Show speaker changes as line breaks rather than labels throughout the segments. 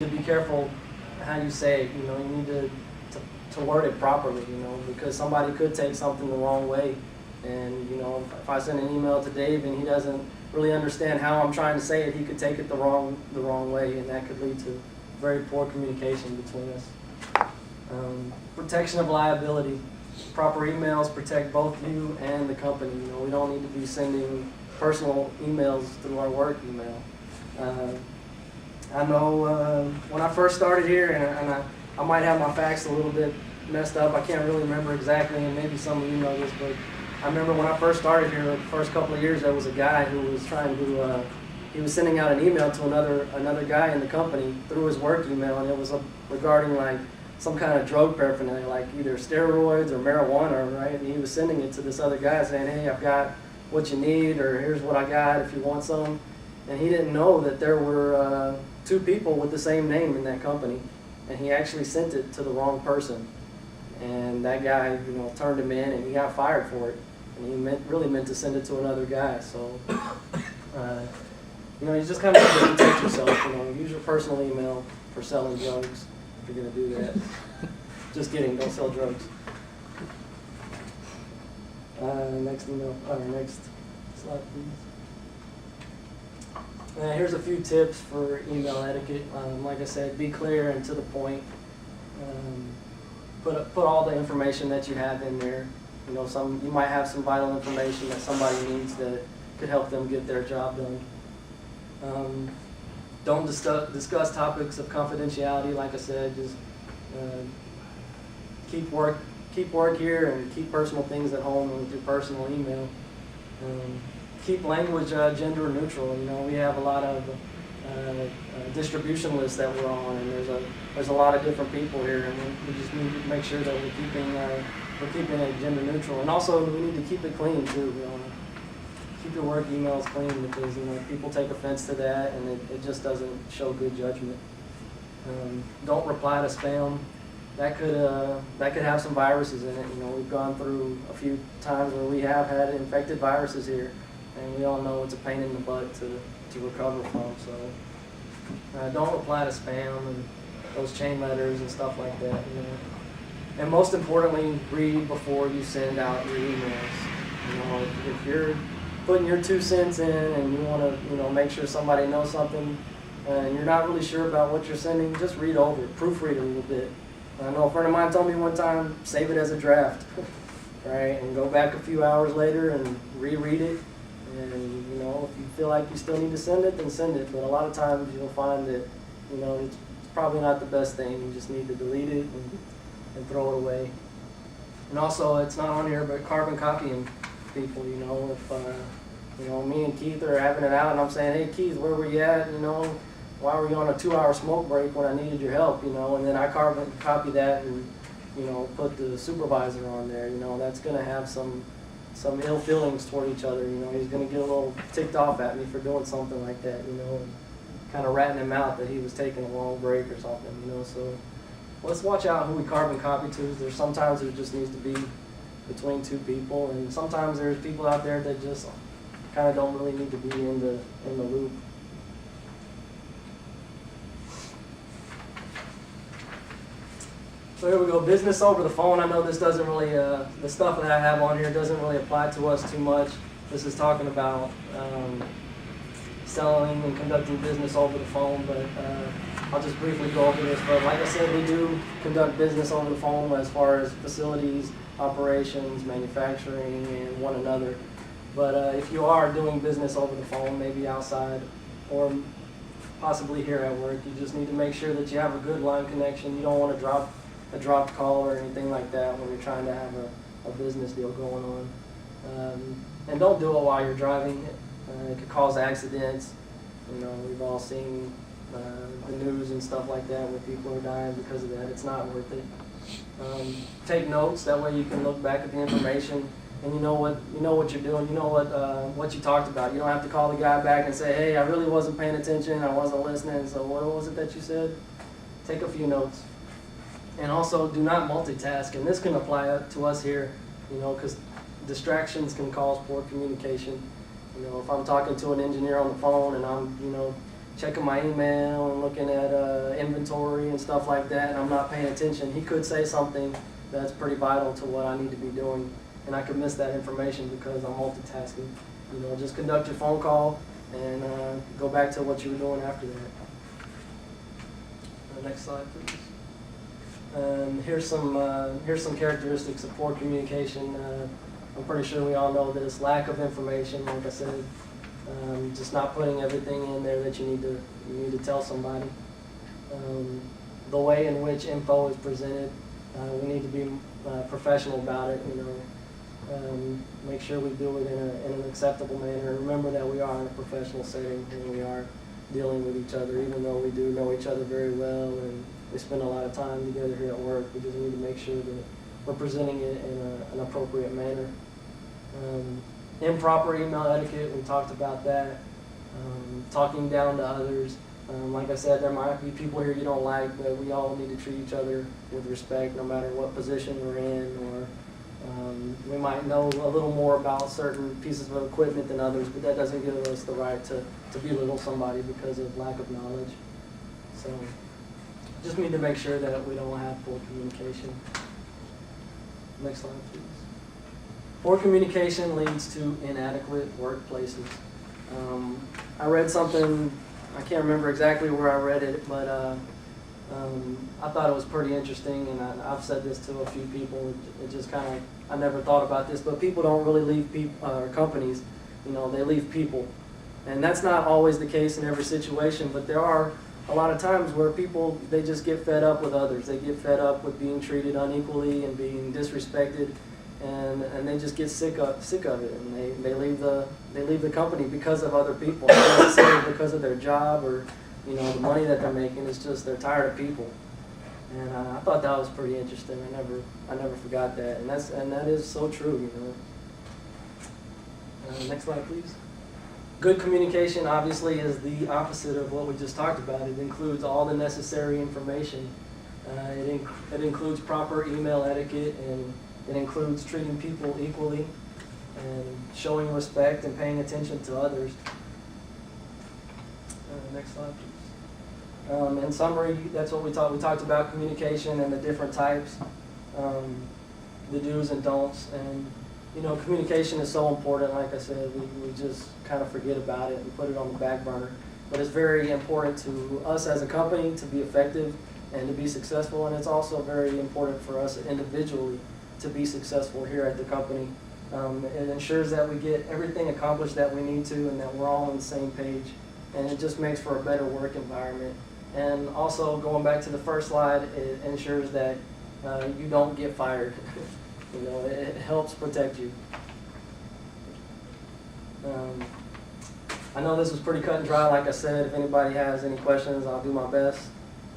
to be careful how you say it. You need to word it properly, because somebody could take something the wrong way. And, if I send an email to Dave and he doesn't really understand how I'm trying to say it, he could take it the wrong way, and that could lead to very poor communication between us. Protection of liability. Proper emails protect both you and the company. We don't need to be sending personal emails through our work email. I know when I first started here, and I might have my facts a little bit messed up. I can't really remember exactly, and maybe some of you know this, but I remember when I first started here, the first couple of years, there was a guy who was trying to, he was sending out an email to another guy in the company through his work email, and it was regarding like some kind of drug paraphernalia, like either steroids or marijuana, right? And he was sending it to this other guy saying, hey, I've got what you need, or here's what I got if you want some. And he didn't know that there were two people with the same name in that company, and he actually sent it to the wrong person. And that guy, turned him in, and he got fired for it. And he really meant to send it to another guy. So, you just kind of have to protect yourself. Use your personal email for selling drugs if you're going to do that. Just kidding, don't sell drugs. Next email, next slide, please. Here's a few tips for email etiquette. Like I said, be clear and to the point. Put all the information that you have in there. You might have some vital information that somebody needs that could help them get their job done. Don't discuss topics of confidentiality. Like I said, just keep work here and keep personal things at home with your personal email. Keep language gender neutral. We have a lot of distribution lists that we're on, and there's a lot of different people here, and we just need to make sure that we're keeping it gender neutral. And also we need to keep it clean too. Keep your work emails clean, because people take offense to that, and it just doesn't show good judgment. Don't reply to spam. That could have some viruses in it. We've gone through a few times where we have had infected viruses here, and we all know it's a pain in the butt to recover from. So don't reply to spam and those chain letters and stuff like that. And most importantly, read before you send out your emails. If you're putting your 2 cents in and you want to make sure somebody knows something, and you're not really sure about what you're sending, just read over it, proofread it a little bit. I know a friend of mine told me one time, save it as a draft, right? And go back a few hours later and reread it. And if you feel like you still need to send it, then send it. But a lot of times you'll find that it's probably not the best thing. You just need to delete it and throw it away. And also, it's not on here, but carbon copying people. If me and Keith are having it out, and I'm saying, hey Keith, where were you at? Why were you on a 2-hour smoke break when I needed your help? And then I carbon copy that and put the supervisor on there. That's going to have some ill feelings toward each other. He's going to get a little ticked off at me for doing something like that, and kind of ratting him out that he was taking a long break or something, So let's watch out who we carbon copy to. Sometimes there just needs to be between two people, and sometimes there's people out there that just kind of don't really need to be in the loop. So here we go, business over the phone. I know this doesn't really, the stuff that I have on here doesn't really apply to us too much. This is talking about selling and conducting business over the phone, but I'll just briefly go over this. But like I said, we do conduct business over the phone as far as facilities, operations, manufacturing, and one another. But if you are doing business over the phone, maybe outside or possibly here at work, you just need to make sure that you have a good line connection. You don't want to drop a dropped call or anything like that when you're trying to have a business deal going on. And don't do it while you're driving. It could cause accidents. We've all seen the news and stuff like that where people are dying because of that. It's not worth it. Take notes. That way you can look back at the information and you know what you're doing. You know what you talked about. You don't have to call the guy back and say, hey, I really wasn't paying attention. I wasn't listening. So what was it that you said? Take a few notes. And also, do not multitask, and this can apply to us here, because distractions can cause poor communication. If I'm talking to an engineer on the phone and I'm, checking my email and looking at inventory and stuff like that, and I'm not paying attention, he could say something that's pretty vital to what I need to be doing, and I could miss that information because I'm multitasking. You know, just conduct your phone call and go back to what you were doing after that. Next slide, please. Here's some characteristics of poor communication. I'm pretty sure we all know this: lack of information, like I said, just not putting everything in there that you need to tell somebody. The way in which info is presented, we need to be professional about it. You know, make sure we do it in an acceptable manner. Remember that we are in a professional setting and we are dealing with each other, even though we do know each other very well and we spend a lot of time together here at work. We just need to make sure that we're presenting it in an appropriate manner. Improper email etiquette, we talked about that. Talking down to others. Like I said, there might be people here you don't like, but we all need to treat each other with respect no matter what position we're in, or we might know a little more about certain pieces of equipment than others, but that doesn't give us the right to belittle somebody because of lack of knowledge. So just need to make sure that we don't have poor communication. Next slide, please. Poor communication leads to inadequate workplaces. I read something, I can't remember exactly where I read it, but I thought it was pretty interesting, and I've said this to a few people. It just kind of, I never thought about this, but people don't really leave people, or companies, you know, they leave people. And that's not always the case in every situation, but there are a lot of times where people, they just get fed up with others. They get fed up with being treated unequally and being disrespected, and they just get sick of it, and they leave the company because of other people, not necessarily because of their job or, you know, the money that they're making. It's just they're tired of people. And I thought that was pretty interesting. I never forgot that, and that is so true, you know. Next slide, please. Good communication obviously is the opposite of what we just talked about. It includes all the necessary information. It includes proper email etiquette, and it includes treating people equally and showing respect and paying attention to others. Next slide, please. In summary, that's what we talked. We talked about communication and the different types, the do's and don'ts, and you know, communication is so important. Like I said, we just kind of forget about it and put it on the back burner. But it's very important to us as a company to be effective and to be successful, and it's also very important for us individually to be successful here at the company. It ensures that we get everything accomplished that we need to, and that we're all on the same page, and it just makes for a better work environment. And also, going back to the first slide, it ensures that you don't get fired. You know, it helps protect you. I know this was pretty cut and dry. Like I said, if anybody has any questions, I'll do my best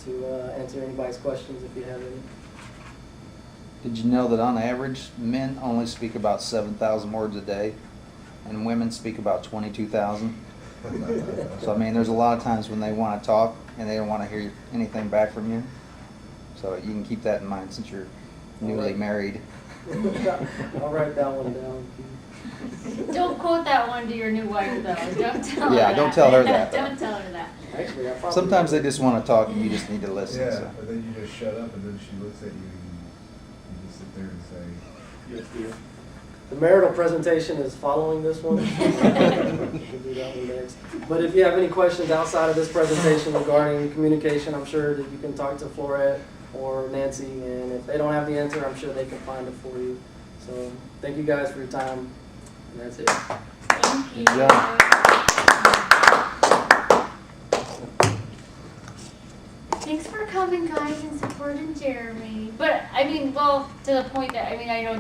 to answer anybody's questions if you have any.
Did you know that on average, men only speak about 7,000 words a day, and women speak about 22,000? So I mean, there's a lot of times when they want to talk and they don't want to hear anything back from you. So you can keep that in mind since you're newly married.
I'll write that one down.
Don't quote that one to your new wife, though. Don't tell her
Yeah,
that.
don't tell her that.
Don't tell her that.
Actually, I probably
Sometimes they just want to talk and you just need to listen.
Yeah,
So.
but then you just shut up and then she looks at you and you just sit there and say,
Yes, dear. The marital presentation is following this one. We'll do that one next. But if you have any questions outside of this presentation regarding communication, I'm sure that you can talk to Florette or Nancy, and if they don't have the answer, I'm sure they can find it for you. So thank you guys for your time, and that's it.
Thank you.
Good job.
Thanks for coming, guys, and supporting Jeremy. But, I mean, well, to the point that, I mean, I know